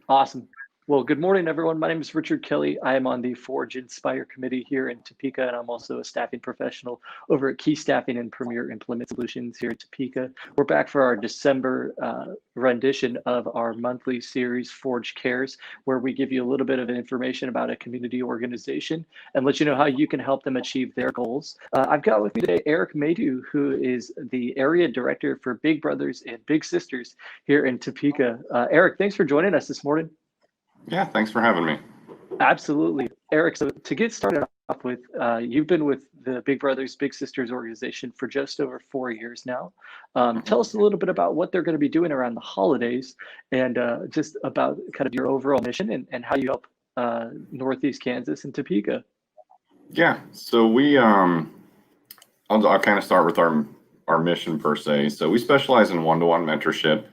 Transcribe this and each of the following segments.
Awesome. Well, good morning, everyone. My name is Richard Kelly. I am on the Forge Inspire committee here in Topeka, and I'm also a staffing professional over at Key Staffing and Premier Employment Solutions here in Topeka. We're back for our December rendition of our monthly series, Forge Cares, where we give you a little bit of information about a community organization and let you know how you can help them achieve their goals. I've got with me today Eric Maydew, who is the area director for Big Brothers and Big Sisters here in Topeka. Eric, thanks for joining us this morning. Yeah, thanks for having me. Absolutely. Eric, so to get started off with, you've been with the Big Brothers Big Sisters organization for just over 4 years now. Tell us a little bit about what they're going to be doing around the holidays and just about kind of your overall mission and how you help Northeast Kansas and Topeka. Yeah, so I'll kind of start with our mission per se. So we specialize in one-to-one mentorship.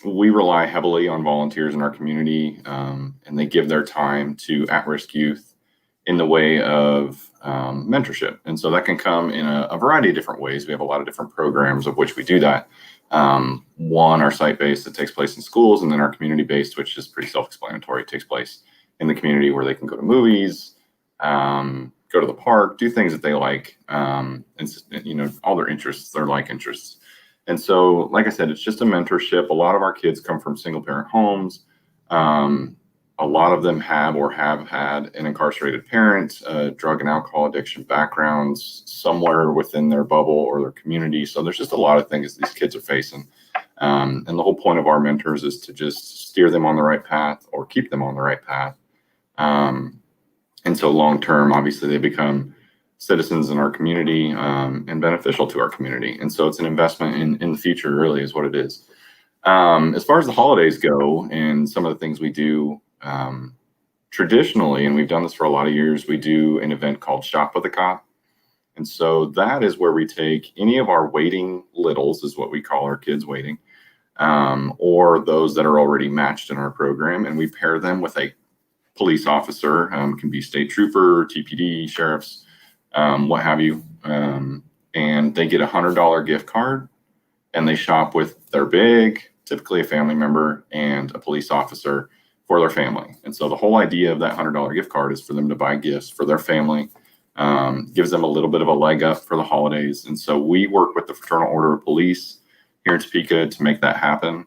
We rely heavily on volunteers in our community, and they give their time to at-risk youth in the way of mentorship. And so that can come in a variety of different ways. We have a lot of different programs of which we do that. One, our site-based that takes place in schools, and then our community-based, which is pretty self-explanatory. It takes place in the community where they can go to movies, go to the park, do things that they like, and all their interests, their like interests. And so, like I said, it's just a mentorship. A lot of our kids come from single parent homes. A lot of them have or have had an incarcerated parent, drug and alcohol addiction backgrounds somewhere within their bubble or their community. So there's just a lot of things these kids are facing. And the whole point of our mentors is to just steer them on the right path or keep them on the right path. And so long term, obviously, they become citizens in our community and beneficial to our community. And so it's an investment in the future, really, is what it is. As far as the holidays go and some of the things we do traditionally, and we've done this for a lot of years, we do an event called Shop with a Cop. And so that is where we take any of our waiting littles, is what we call our kids waiting, or those that are already matched in our program, and we pair them with a police officer, can be state trooper, TPD, sheriffs, what have you, and they get $100 gift card, and they shop with their big, typically a family member and a police officer for their family. And so the whole idea of that $100 gift card is for them to buy gifts for their family, gives them a little bit of a leg up for the holidays. And so we work with the Fraternal Order of Police here in Topeka to make that happen.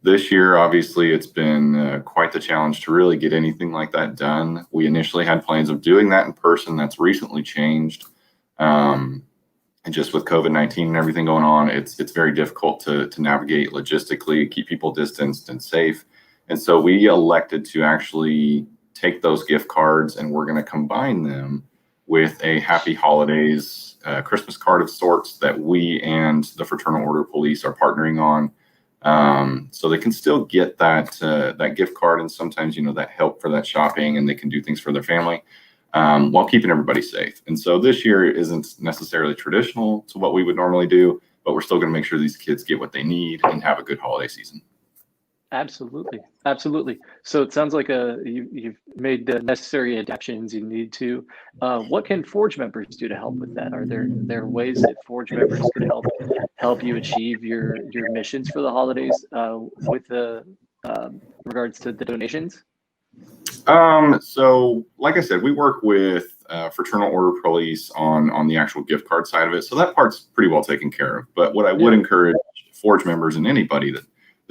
This year, obviously, it's been quite the challenge to really get anything like that done. We initially had plans of doing that in person. That's recently changed. And just with COVID-19 and everything going on, it's very difficult to navigate logistically, keep people distanced and safe. And so we elected to actually take those gift cards, and we're going to combine them with a Happy Holidays Christmas card of sorts that we and the Fraternal Order of Police are partnering on. So they can still get that gift card and sometimes, that help for that shopping, and they can do things for their family while keeping everybody safe. And so this year isn't necessarily traditional to what we would normally do, but we're still going to make sure these kids get what they need and have a good holiday season. Absolutely. Absolutely. So it sounds like you've made the necessary adaptations you need to. What can Forge members do to help with that? Are there ways that Forge members could help you achieve your missions for the holidays with regards to the donations? So like I said, we work with Fraternal Order Police on the actual gift card side of it. So that part's pretty well taken care of. But what I would encourage Forge members and anybody that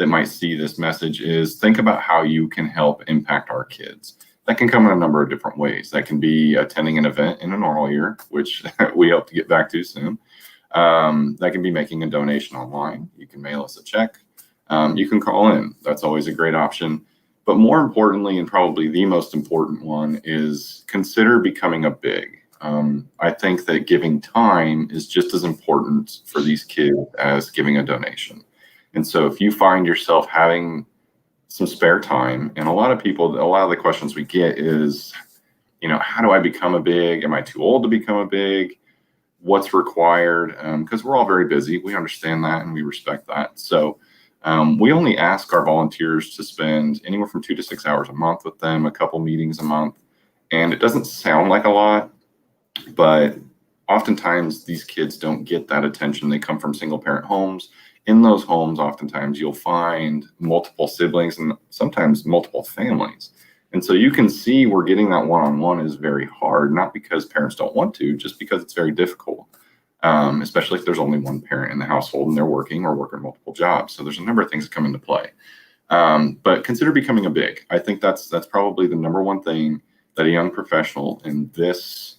might see this message is think about how you can help impact our kids. That can come in a number of different ways. That can be attending an event in a normal year, which we hope to get back to soon. That can be making a donation online. You can mail us a check. You can call in. That's always a great option. But more importantly, and probably the most important one, is consider becoming a big. I think that giving time is just as important for these kids as giving a donation. And so if you find yourself having some spare time, and a lot of the questions we get is, how do I become a big? Am I too old to become a big? What's required? Because we're all very busy. We understand that and we respect that. So we only ask our volunteers to spend anywhere from 2 to 6 hours a month with them, a couple meetings a month. And it doesn't sound like a lot, but oftentimes these kids don't get that attention. They come from single parent homes. in those homes, oftentimes you'll find multiple siblings and sometimes multiple families. And so you can see where getting that one-on-one is very hard, not because parents don't want to, just because it's very difficult, especially if there's only one parent in the household and they're working or working multiple jobs. So there's a number of things that come into play. But consider becoming a big. I think that's probably the number one thing that a young professional in this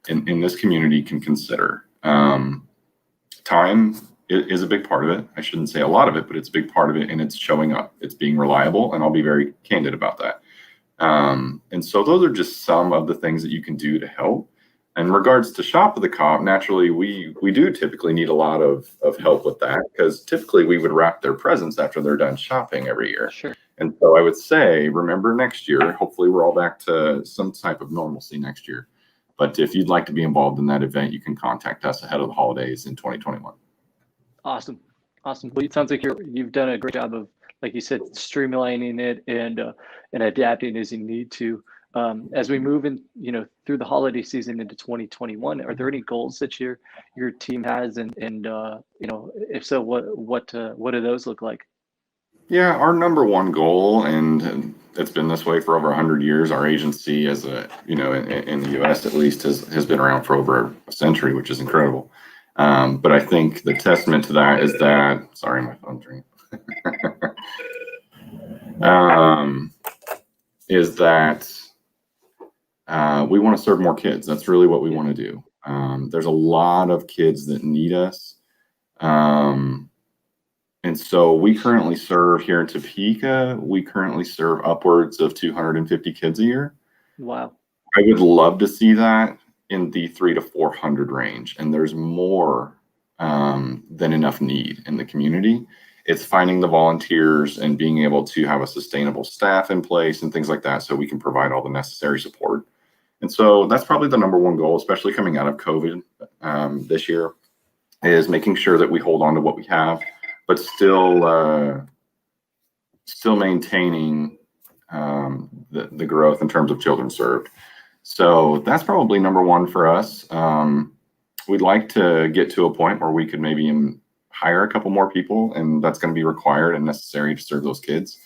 community can consider. Time is a big part of it. I shouldn't say a lot of it, but it's a big part of it, and it's showing up. It's being reliable, and I'll be very candid about that. And so those are just some of the things that you can do to help. In regards to Shop with a Cop, naturally, we do typically need a lot of help with that, because typically we would wrap their presents after they're done shopping every year. Sure. And so I would say, remember next year, hopefully we're all back to some type of normalcy next year. But if you'd like to be involved in that event, you can contact us ahead of the holidays in 2021. Awesome. Well, it sounds like you've done a great job of, like you said, streamlining it and adapting as you need to. As we move in, through the holiday season into 2021, are there any goals that your team has, and if so, what do those look like? Yeah, our number one goal, and it's been this way for over 100 years. Our agency, in the U.S. at least, has been around for over a century, which is incredible. But I think the testament to that is that, sorry, my phone's ringing. Is that we want to serve more kids. That's really what we want to do. There's a lot of kids that need us. And so we currently serve here in Topeka, we currently serve upwards of 250 kids a year. Wow. I would love to see that in the 300 to 400 range. And there's more than enough need in the community. It's finding the volunteers and being able to have a sustainable staff in place and things like that, so we can provide all the necessary support. And so that's probably the number one goal, especially coming out of COVID this year, is making sure that we hold on to what we have, but still maintaining the growth in terms of children served. So that's probably number one for us. We'd like to get to a point where we could maybe hire a couple more people, and that's going to be required and necessary to serve those kids,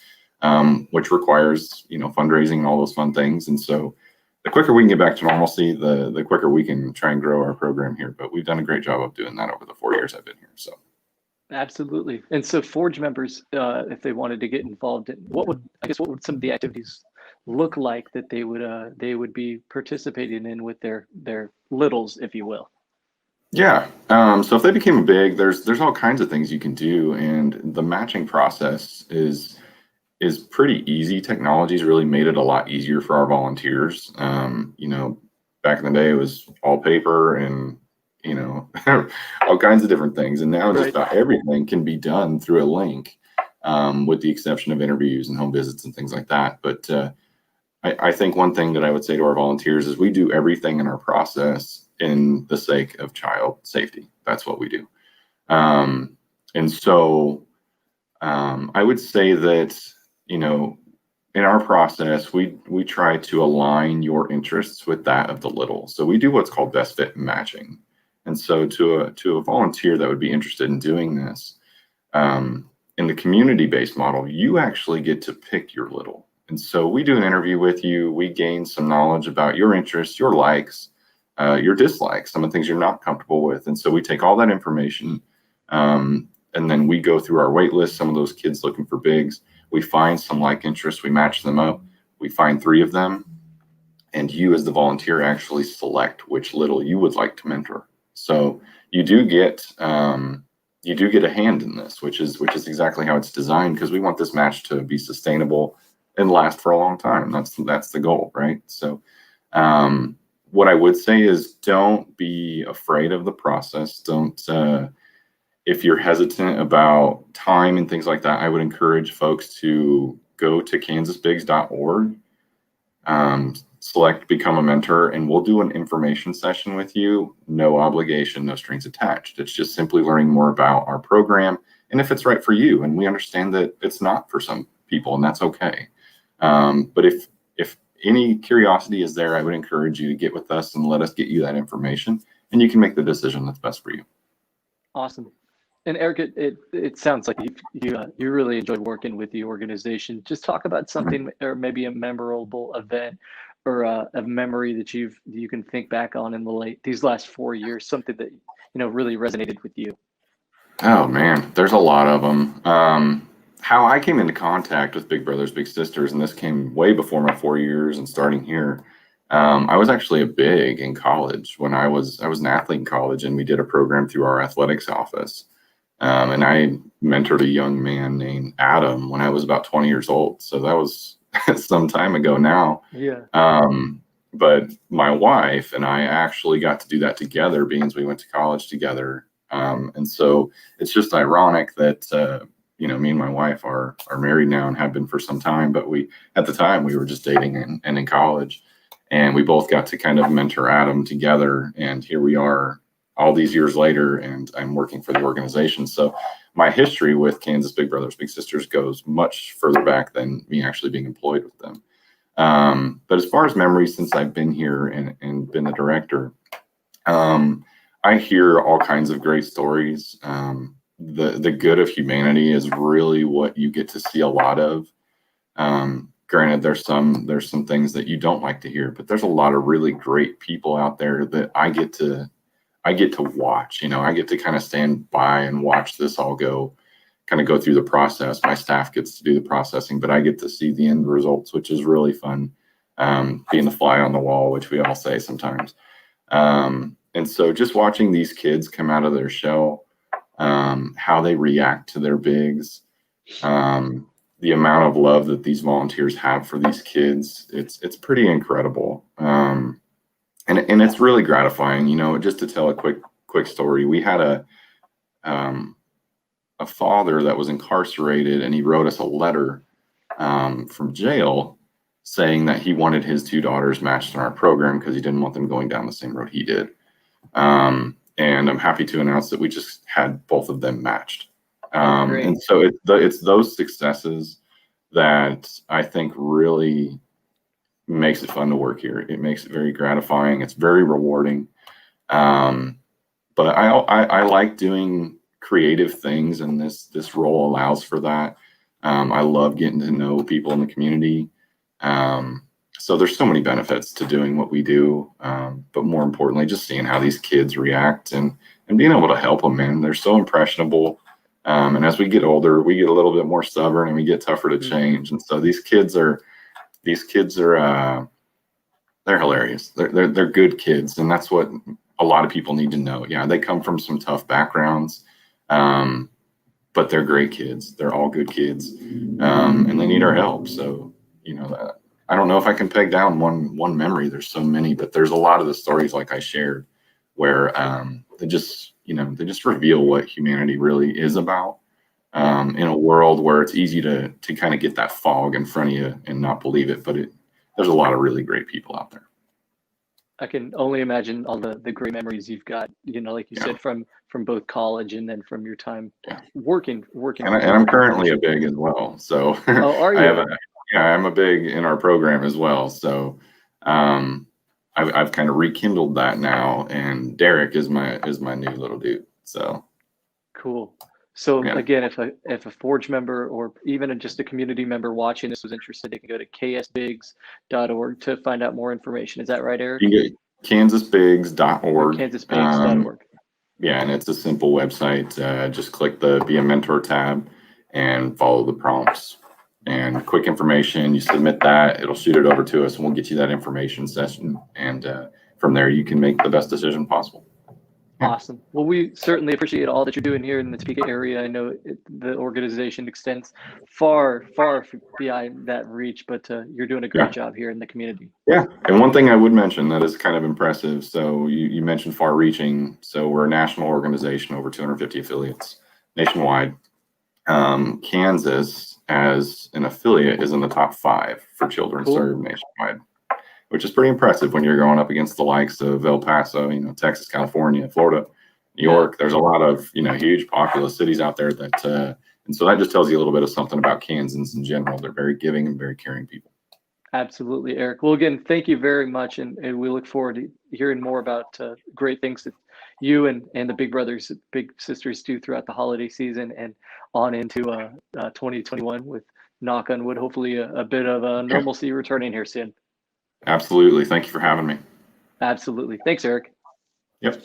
which requires, fundraising and all those fun things. And so the quicker we can get back to normalcy, the quicker we can try and grow our program here. But we've done a great job of doing that over the 4 years I've been here. So. Absolutely. And so Forge members, if they wanted to get involved in, what would some of the activities look like that they would be participating in with their littles, if you will? Yeah. So if they became big, there's all kinds of things you can do, and the matching process is pretty easy. Technology's really made it a lot easier for our volunteers. Back in the day, it was all paper and all kinds of different things. And now just about everything can be done through a link, with the exception of interviews and home visits and things like that. But I think one thing that I would say to our volunteers is we do everything in our process in the sake of child safety. That's what we do. And so I would say that, in our process, we try to align your interests with that of the little. So we do what's called best fit matching. And so to a volunteer that would be interested in doing this, in the community-based model, you actually get to pick your little. And so we do an interview with you. We gain some knowledge about your interests, your likes, your dislikes, some of the things you're not comfortable with. And so we take all that information, and then we go through our wait list, some of those kids looking for bigs. We find some like interests, we match them up. We find 3 of them, and you as the volunteer actually select which little you would like to mentor. So you do get a hand in this, which is exactly how it's designed, because we want this match to be sustainable and last for a long time. That's the goal, right? So what I would say is, don't be afraid of the process. Don't if you're hesitant about time and things like that, I would encourage folks to go to kansasbigs.org, select Become a Mentor, and we'll do an information session with you. No obligation, no strings attached. It's just simply learning more about our program and if it's right for you. And we understand that it's not for some people, and that's okay. But if any curiosity is there, I would encourage you to get with us and let us get you that information, and you can make the decision that's best for you. Awesome. And Eric, it sounds like you really enjoy working with the organization. Just talk about something, or maybe a memorable event or a memory that you can think back on in these last 4 years, something that really resonated with you. Oh man, there's a lot of them. How I came into contact with Big Brothers Big Sisters, and this came way before my 4 years and starting here. I was actually a big in college when I was an athlete in college, and we did a program through our athletics office. And I mentored a young man named Adam when I was about 20 years old. So that was some time ago now. Yeah. But my wife and I actually got to do that together, being as we went to college together. And so it's just ironic that, me and my wife are married now and have been for some time, but at the time we were just dating and in college, and we both got to kind of mentor Adam together. And here we are all these years later, and I'm working for the organization. So my history with Kansas Big Brothers Big Sisters goes much further back than me actually being employed with them. But as far as memories since I've been here and been the director, I hear all kinds of great stories. The good of humanity is really what you get to see a lot of. Granted, there's some things that you don't like to hear, but there's a lot of really great people out there that I get to watch. I get to kind of stand by and watch this all go through the process. My staff gets to do the processing, but I get to see the end results, which is really fun. Being the fly on the wall, which we all say sometimes. And so just watching these kids come out of their shell, how they react to their bigs, the amount of love that these volunteers have for these kids, it's pretty incredible. And it's really gratifying, just to tell a quick story. We had a father that was incarcerated, and he wrote us a letter from jail saying that he wanted his two daughters matched in our program because he didn't want them going down the same road he did. And I'm happy to announce that we just had both of them matched. And so it's those successes that I think really makes it fun to work here. It makes it very gratifying. It's very rewarding. But I like doing creative things, and this role allows for that. I love getting to know people in the community. So there's so many benefits to doing what we do. But more importantly, just seeing how these kids react and being able to help them, man. They're so impressionable. And as we get older, we get a little bit more stubborn and we get tougher to change. And so these kids are they're hilarious. They're good kids. And that's what a lot of people need to know. Yeah, they come from some tough backgrounds, but they're great kids. They're all good kids, and they need our help. So, I don't know if I can peg down one memory. There's so many, but there's a lot of the stories like I shared where they just reveal what humanity really is about, in a world where it's easy to kind of get that fog in front of you and not believe it. But there's a lot of really great people out there. I can only imagine all the great memories you've got, like you said, from both college and then from your time working. And I'm currently a big as well. So are you? I'm a big in our program as well. So I've kind of rekindled that now, and Derek is my new little dude. So cool. So again, if a Forge member or even just a community member watching this was interested, they can go to ksbigs.org to find out more information. Is that right, Eric? You can go kansasbigs.org. Kansasbigs.org. Yeah, and it's a simple website. Just click the Be a Mentor tab and follow the prompts. And quick information, you submit that, it'll shoot it over to us, and we'll get you that information session. And from there, you can make the best decision possible. Awesome. Well, we certainly appreciate all that you're doing here in the Topeka area. I know the organization extends far, far beyond that reach, but you're doing a great job here in the community. Yeah. And one thing I would mention that is kind of impressive. So you mentioned far reaching. So we're a national organization, over 250 affiliates nationwide. Kansas, as an affiliate, is in the top 5 for children served nationwide, which is pretty impressive when you're going up against the likes of El Paso, Texas, California, Florida, New York. There's a lot of, huge populous cities out there that, and so that just tells you a little bit of something about Kansans in general. They're very giving and very caring people. Absolutely, Eric. Well, again, thank you very much. And we look forward to hearing more about great things that you and the big brothers, big sisters do throughout the holiday season and on into 2021 with, knock on wood, hopefully a bit of Yeah, normalcy returning here soon. absolutely. Thank you for having me. Absolutely. Thanks, Eric. Yep.